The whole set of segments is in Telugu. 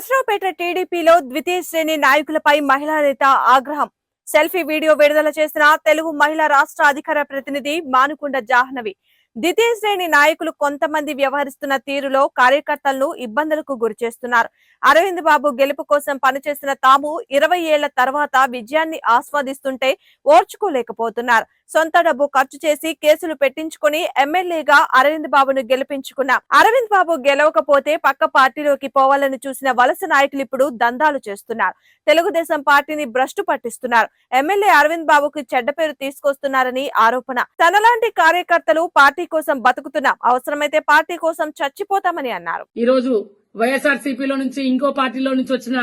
నర్సరావుపేట టీడీపీలో ద్వితీయ శ్రేణి నాయకులపై మహిళా నేత ఆగ్రహం. సెల్ఫీ వీడియో విడుదల చేసిన తెలుగు మహిళా రాష్ట్ర అధికార ప్రతినిధి మానుకొండ జాహ్నవి. ద్వితీయ శ్రేణి నాయకులు కొంతమంది వ్యవహరిస్తున్న తీరులో కార్యకర్తలను ఇబ్బందులకు గురిచేస్తున్నారు. అరవింద్ బాబు గెలుపు కోసం పనిచేసిన తాము 20 ఏళ్ల తర్వాత విజయాన్ని ఆస్వాదిస్తుంటే ఓర్చుకోలేకపోతున్నారు. సొంత డబ్బు ఖర్చు చేసి కేసులు పెట్టించుకుని ఎమ్మెల్యేగా అరవింద్ బాబును గెలిపించుకున్నాం. అరవింద్ బాబు గెలవకపోతే పక్క పార్టీలోకి పోవాలని చూసిన వలస నాయకులు ఇప్పుడు దందాలు చేస్తున్నారు. తెలుగుదేశం పార్టీని భ్రష్టు పట్టిస్తున్నారు. ఎమ్మెల్యే అరవింద్ బాబుకు చెడ్డ పేరు తీసుకొస్తున్నారని ఆరోపణ. తనలాంటి కార్యకర్తలు పార్టీ కోసం బతుకుతున్నాం, అవసరమైతే పార్టీ కోసం చచ్చిపోతామని అన్నారు. ఈ రోజు వైఎస్ఆర్సీపీలో నుంచి ఇంకో పార్టీలో నుంచి వచ్చిన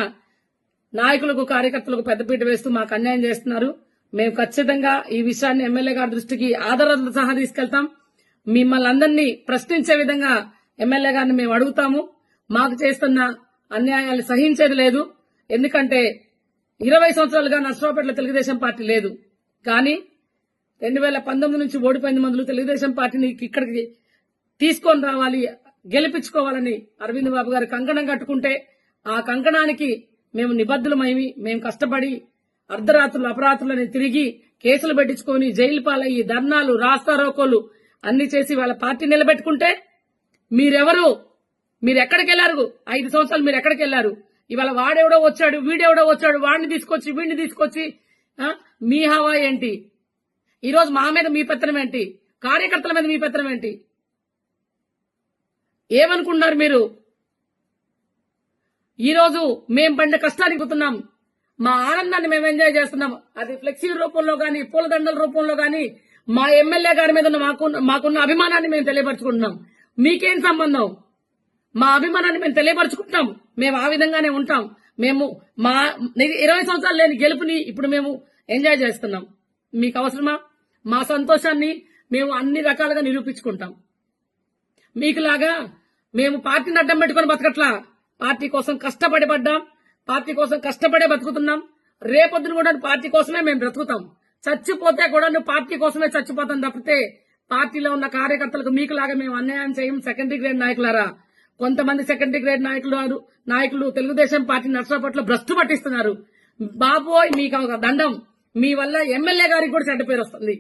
నాయకులకు కార్యకర్తలకు పెద్దపీట వేస్తూ మాకు అన్యాయం చేస్తున్నారు. మేము ఖచ్చితంగా ఈ విషయాన్ని ఎమ్మెల్యే గారి దృష్టికి ఆధారాలతో సహా తీసుకెళ్తాం. మిమ్మల్ని అందరినీ ప్రశ్నించే విధంగా ఎమ్మెల్యే గారిని మేము అడుగుతాము. మాకు చేస్తున్న అన్యాయాలు సహించేది లేదు. ఎందుకంటే 20 సంవత్సరాలుగా నర్సరావుపేటలో తెలుగుదేశం పార్టీ లేదు. కానీ 2019 నుంచి ఓడిపోయిన మందులు తెలుగుదేశం పార్టీని ఇక్కడికి తీసుకొని రావాలి, గెలిపించుకోవాలని అరవింద్ బాబు గారు కంకణం కట్టుకుంటే ఆ కంకణానికి మేము నిబద్ధులమైవి, మేము కష్టపడి అర్ధరాత్రులు అపరాత్రులని తిరిగి కేసులు పెట్టించుకొని జైలు పాలయ్యి ధర్నాలు రాస్తారోకోలు అన్ని చేసి వాళ్ళ పార్టీ నిలబెట్టుకుంటే మీరెవరు? మీరు ఎక్కడికి వెళ్లారు? 5 సంవత్సరాలు మీరు ఎక్కడికి వెళ్లారు? ఇవాళ వాడెవడో వచ్చాడు, వీడెవడో వచ్చాడు, వాడిని తీసుకొచ్చి వీడిని తీసుకొచ్చి మీ హవా ఏంటి? ఈ రోజు మా మీద మీ పెత్తనం ఏంటి? కార్యకర్తల మీద మీ పెత్తనం ఏంటి? ఏమనుకుంటున్నారు మీరు? ఈ రోజు మేం పడిన కష్టానికి పోతున్నాం, మా ఆనందాన్ని మేము ఎంజాయ్ చేస్తున్నాం. అది ఫ్లెక్సీ రూపంలో గాని, పూలదండల రూపంలో గాని మా ఎమ్మెల్యే గారి మీద మాకున్న అభిమానాన్ని మేము తెలియపరచుకుంటున్నాం. మీకేం సంబంధం? మా అభిమానాన్ని మేము తెలియపరచుకుంటాం. మేము ఆ విధంగానే ఉంటాం. మేము మా 20 సంవత్సరాలు లేని గెలుపుని ఇప్పుడు మేము ఎంజాయ్ చేస్తున్నాం. మీకు అవసరమా? మా సంతోషాన్ని మేము అన్ని రకాలుగా నిరూపించుకుంటాం. మీకులాగా మేము పార్టీని అడ్డం పెట్టుకుని బతకట్లా. పార్టీ కోసం కష్టపడి పడ్డాం, పార్టీ కోసం కష్టపడే బతుకుతున్నాం. రేపొద్దున కూడా పార్టీ కోసమే మేము బ్రతుకుతాం. చచ్చిపోతే కూడా పార్టీ కోసమే చచ్చిపోతాం తప్పితే పార్టీలో ఉన్న కార్యకర్తలకు మీకులాగా మేము అన్యాయం చేయం. సెకండరీ గ్రేడ్ నాయకులారా, కొంతమంది సెకండరీ గ్రేడ్ నాయకులు తెలుగుదేశం పార్టీ నర్సరావుపేటలో భ్రష్టు పట్టిస్తున్నారు. బాబోయ్, మీకు ఒక దండం. మీ వల్ల ఎమ్మెల్యే గారికి కూడా చెడ్డ పేరు వస్తుంది.